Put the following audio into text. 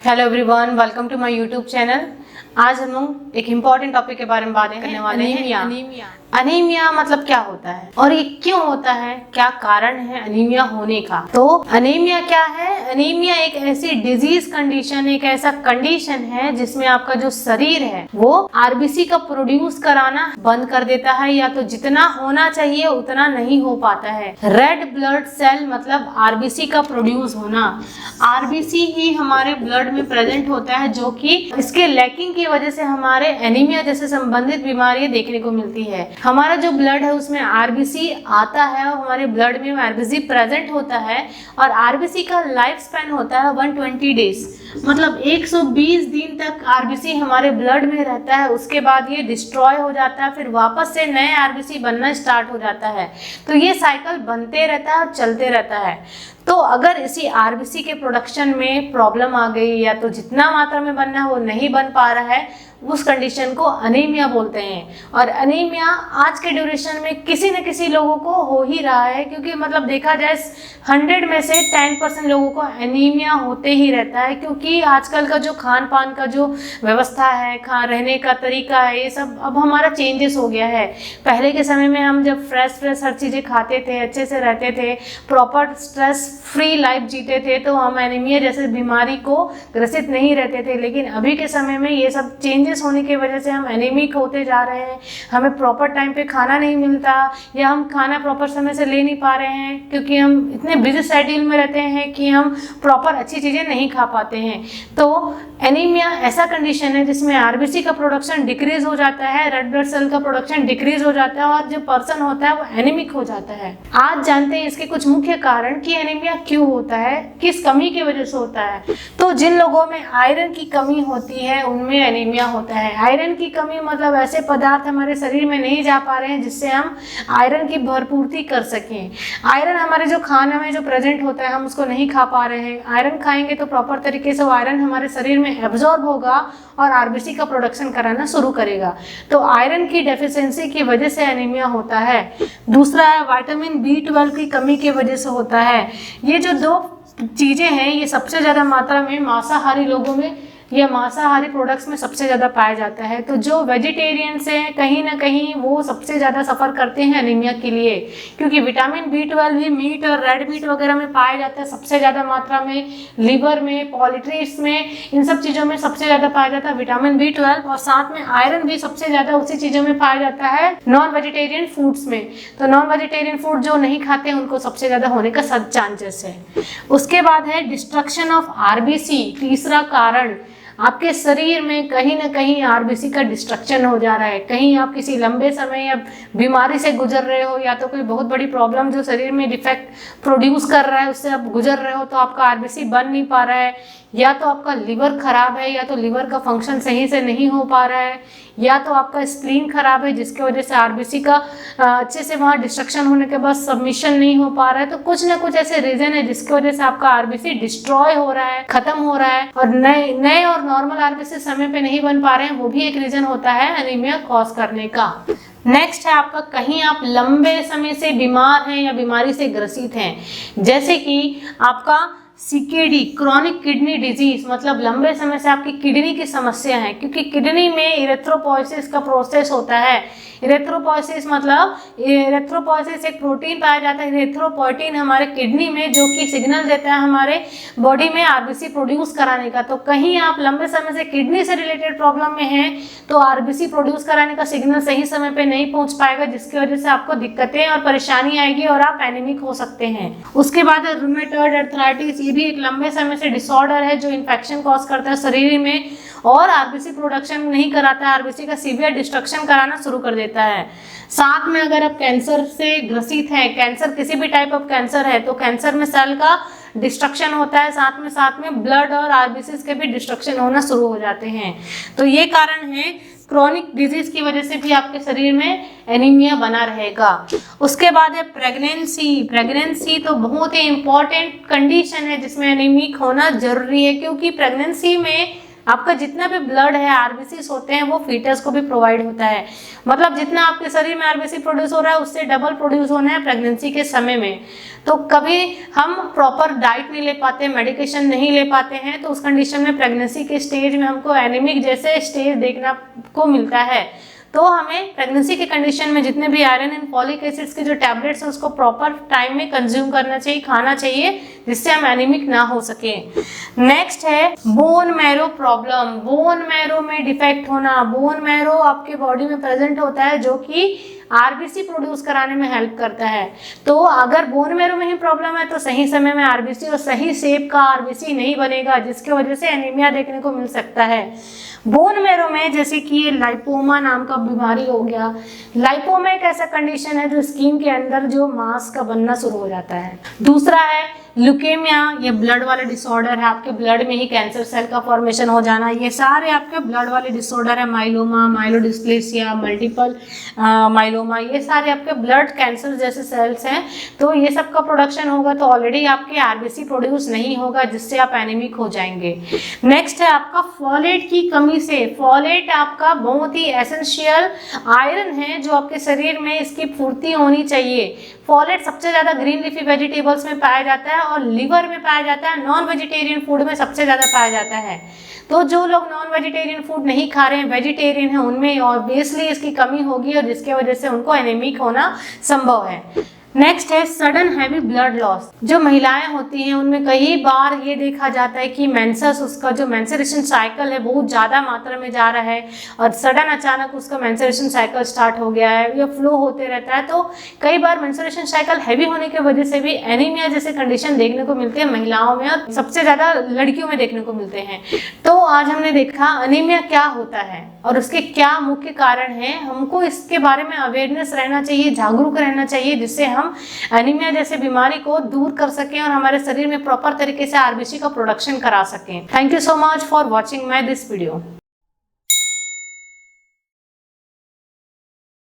Hello everyone, welcome to my YouTube channel. आज हम लोग एक इम्पॉर्टेंट टॉपिक के बारे में बात करने वाले हैं। अनीमिया मतलब क्या होता है और ये क्यों होता है, क्या कारण है अनीमिया होने का। तो अनीमिया क्या है? अनीमिया एक ऐसी डिजीज कंडीशन, एक ऐसा कंडीशन है जिसमें आपका जो शरीर है वो आरबीसी का प्रोड्यूस कराना बंद कर देता है, या तो जितना होना चाहिए उतना नहीं हो पाता है। रेड ब्लड सेल मतलब आरबीसी का प्रोड्यूस होना। आरबीसी ही हमारे ब्लड में प्रेजेंट होता है, जो कि इसके लैकिंग की वजह से हमारे एनीमिया जैसे संबंधित बीमारियां देखने को मिलती है। हमारा जो ब्लड है उसमें आरबीसी आता है और हमारे ब्लड में आरबीसी प्रेजेंट होता है, और आरबीसी का लाइफ स्पैन होता है 120 डेज, मतलब 120 दिन तक आरबीसी हमारे ब्लड में रहता है। उसके बाद ये डिस्ट्रॉय हो जाता है, फिर वापस से नए आरबीसी बनना स्टार्ट हो जाता है। तो ये साइकिल बनते रहता है और चलते रहता है। तो अगर इसी आरबीसी के प्रोडक्शन में प्रॉब्लम आ गई, या तो जितना मात्रा में बनना है वो नहीं बन पा रहा है, उस कंडीशन को अनीमिया बोलते हैं। और अनीमिया आज के ड्यूरेशन में किसी न किसी लोगों को हो ही रहा है, क्योंकि मतलब देखा जाए 100 में से 10% लोगों को अनीमिया होते ही रहता है। क्योंकि आजकल का जो खान पान का जो व्यवस्था है, रहने का तरीका है, ये सब अब हमारा चेंजेस हो गया है। पहले के समय में हम जब फ्रेश हर चीज़ें खाते थे, अच्छे से रहते थे, प्रॉपर स्ट्रेस फ्री लाइफ जीते थे, तो हम एनीमिया जैसे बीमारी को ग्रसित नहीं रहते थे। लेकिन अभी के समय में ये सब चेंजेस होने की वजह से हम एनीमिक होते जा रहे हैं। हमें प्रॉपर टाइम पे खाना नहीं मिलता, या हम खाना प्रॉपर समय से ले नहीं पा रहे हैं, क्योंकि हम इतने बिजी शेड्यूल में रहते हैं कि हम प्रॉपर अच्छी चीज़ें नहीं खा पाते हैं। तो एनीमिया ऐसा कंडीशन है जिसमें आरबीसी का प्रोडक्शन डिक्रीज हो जाता है, रेड ब्लड सेल का प्रोडक्शन डिक्रीज हो जाता है, और जो पर्सन होता है वो एनीमिक हो जाता है। आज जानते हैं इसके कुछ मुख्य कारण कि एनीमिया क्यों होता है, किस कमी की वजह से होता है। तो जिन लोगों में आयरन की कमी होती है उनमें एनीमिया होता है। आयरन की कमी मतलब ऐसे पदार्थ हमारे शरीर में नहीं जा पा रहे हैं जिससे हम आयरन की भरपूर्ति कर सकें। आयरन हमारे जो खाना में जो प्रेजेंट होता है हम उसको नहीं खा पा रहे हैं। आयरन खाएंगे तो प्रॉपर तरीके से वो आयरन हमारे शरीर में एब्जॉर्ब होगा और आरबीसी का प्रोडक्शन कराना शुरू करेगा। तो आयरन की डेफिशिएंसी की वजह से एनीमिया होता है। दूसरा है विटामिन B12 की कमी की वजह से होता है। ये जो दो चीज़ें हैं ये सबसे ज़्यादा मात्रा में मांसाहारी लोगों में या मांसाहारी प्रोडक्ट्स में सबसे ज़्यादा पाया जाता है। तो जो वेजिटेरियंस हैं कहीं ना कहीं वो सबसे ज़्यादा सफ़र करते हैं एनीमिया के लिए, क्योंकि विटामिन B12 भी मीट और रेड मीट वगैरह में पाया जाता है सबसे ज़्यादा मात्रा में, लिवर में, पोल्ट्रीज में, इन सब चीज़ों में सबसे ज़्यादा पाया जाता है विटामिन B12। और साथ में आयरन भी सबसे ज़्यादा उसी चीज़ों में पाया जाता है नॉन वेजिटेरियन फूड्स में। तो नॉन वेजिटेरियन फूड जो नहीं खाते हैं उनको सबसे ज़्यादा होने का चांसेस है। उसके बाद है डिस्ट्रक्शन ऑफ आरबीसी। तीसरा कारण, आपके शरीर में कहीं ना कहीं आरबीसी का डिस्ट्रक्शन हो जा रहा है। कहीं आप किसी लंबे समय या बीमारी से गुजर रहे हो, या तो कोई बहुत बड़ी प्रॉब्लम जो शरीर में डिफेक्ट प्रोड्यूस कर रहा है उससे आप गुजर रहे हो, तो आपका आरबीसी बन नहीं पा रहा है, या तो आपका लिवर खराब है, या तो लिवर का फंक्शन सही से नहीं हो पा रहा है, या तो आपका स्प्लीन खराब है जिसकी वजह से आरबीसी का अच्छे से वहाँ डिस्ट्रक्शन होने के बाद सबमिशन नहीं हो पा रहा है। तो कुछ ना कुछ ऐसे रीजन है जिसकी वजह से आपका आरबीसी डिस्ट्रॉय हो रहा है, खत्म हो रहा है, और नए और नॉर्मल आरबीसी समय पे नहीं बन पा रहे हैं। वो भी एक रीजन होता है एनीमिया कॉज करने का। नेक्स्ट है आपका, कहीं आप लंबे समय से बीमार हैं या बीमारी से ग्रसित हैं, जैसे कि आपका सीकेडी, क्रॉनिक किडनी डिजीज, मतलब लंबे समय से आपकी किडनी की समस्या है, क्योंकि किडनी में इरेथ्रोपोइसिस का प्रोसेस होता है। इरेथ्रोपोइसिस मतलब इरेथ्रोपोइसिस एक प्रोटीन पाया जाता है, इरेथ्रोपोइटिन, हमारे किडनी में, जो कि सिग्नल देता है हमारे बॉडी में आरबीसी प्रोड्यूस कराने का। तो कहीं आप लंबे समय से किडनी से रिलेटेड प्रॉब्लम में हैं तो आरबीसी प्रोड्यूस कराने का सिग्नल सही समय पे नहीं पहुंच पाएगा, जिसकी वजह से आपको दिक्कतें और परेशानी आएगी और आप एनीमिक हो सकते हैं। उसके बाद रूमेटॉइड अर्थराइटिस, ये भी एक लंबे समय से डिसऑर्डर है जो इन्फेक्शन कॉज करता है शरीर में और आरबीसी प्रोडक्शन नहीं कराता है, आरबीसी का सीवियर डिस्ट्रक्शन कराना शुरू कर देता है। साथ में अगर आप कैंसर से ग्रसित हैं, कैंसर किसी भी टाइप ऑफ कैंसर है, तो कैंसर में सेल का डिस्ट्रक्शन होता है, साथ में ब्लड और आरबीसी के भी डिस्ट्रक्शन होना शुरू हो जाते हैं। तो ये कारण है, क्रॉनिक डिजीज की वजह से भी आपके शरीर में एनीमिया बना रहेगा। उसके बाद है प्रेगनेंसी। प्रेगनेंसी तो बहुत ही इम्पॉर्टेंट कंडीशन है जिसमें एनीमिक होना जरूरी है, क्योंकि प्रेगनेंसी में आपका जितना भी ब्लड है, आरबीसी होते हैं, वो फीटस को भी प्रोवाइड होता है। मतलब जितना आपके शरीर में आरबीसी प्रोड्यूस हो रहा है उससे डबल प्रोड्यूस होना है प्रेगनेंसी के समय में। तो कभी हम प्रॉपर डाइट नहीं ले पाते, मेडिकेशन नहीं ले पाते हैं, तो उस कंडीशन में प्रेगनेंसी के स्टेज में हमको एनीमिक जैसे स्टेज देखना को मिलता है। तो हमें प्रेगनेंसी के कंडीशन में जितने भी आयरन एंड फॉलिक एसिड्स के जो टैबलेट्स हैं उसको प्रॉपर टाइम में कंज्यूम करना चाहिए, खाना चाहिए, जिससे हम एनीमिक ना हो सके। नेक्स्ट है bone marrow problem. Bone marrow में डिफेक्ट होना। बोन मैरो आपके बॉडी में प्रेजेंट होता है जो कि आरबीसी प्रोड्यूस कराने में हेल्प करता है। तो अगर बोन मैरो में ही प्रॉब्लम है तो सही समय में आरबीसी और सही शेप का आरबीसी नहीं बनेगा, जिसकी वजह से एनीमिया देखने को मिल सकता है। बोन मैरो में जैसे कि ये लाइपोमा नाम का बीमारी हो गया। लाइपोमा एक ऐसा कंडीशन है जो स्किन के अंदर जो मांस का बनना शुरू हो जाता है। दूसरा है ल्यूकेमिया, ये ब्लड वाले डिसऑर्डर है, आपके ब्लड में ही कैंसर सेल का फॉर्मेशन हो जाना। ये सारे आपके ब्लड वाले डिसऑर्डर है। माइलोमा, माइलोडिस्प्लेसिया, मल्टीपल माइलोमा, ये सारे आपके ब्लड कैंसर जैसे सेल्स हैं। तो ये सब का प्रोडक्शन होगा तो ऑलरेडी आपके आरबीसी प्रोड्यूस नहीं होगा, जिससे आप एनीमिक हो जाएंगे। नेक्स्ट है आपका फॉलेट की कमी से। फॉलेट आपका बहुत ही एसेंशियल आयरन है जो आपके शरीर में इसकी पूर्ति होनी चाहिए। फॉलेट सबसे ज्यादा ग्रीन लीफी वेजिटेबल्स में पाया जाता है और लिवर में पाया जाता है। नॉन वेजिटेरियन फूड में सबसे ज्यादा पाया जाता है। तो जो लोग नॉन वेजिटेरियन फूड नहीं खा रहे हैं, वेजिटेरियन है, उनमें ऑब्वियसली इसकी कमी होगी और जिसके वजह से उनको एनीमिक होना संभव है। नेक्स्ट है सडन हैवी ब्लड लॉस। जो महिलाएं होती हैं उनमें कई बार ये देखा जाता है कि मेंसेस, उसका जो मेंस्ट्रुएशन साइकिल है बहुत ज़्यादा मात्रा में जा रहा है और सडन अचानक उसका मेंस्ट्रुएशन साइकिल स्टार्ट हो गया है या फ्लो होते रहता है। तो कई बार मेंस्ट्रुएशन साइकिल हैवी होने की वजह से भी एनीमिया जैसे कंडीशन देखने को मिलते हैं महिलाओं में और सबसे ज़्यादा लड़कियों में देखने को मिलते हैं। तो आज हमने देखा एनीमिया क्या होता है और उसके क्या मुख्य कारण हैं। हमको इसके बारे में अवेयरनेस रहना चाहिए, जागरूक रहना चाहिए, जिससे हम एनीमिया जैसे बीमारी को दूर कर सकें और हमारे शरीर में प्रॉपर तरीके से आरबीसी का प्रोडक्शन करा सकें। Thank you so much for watching my this video.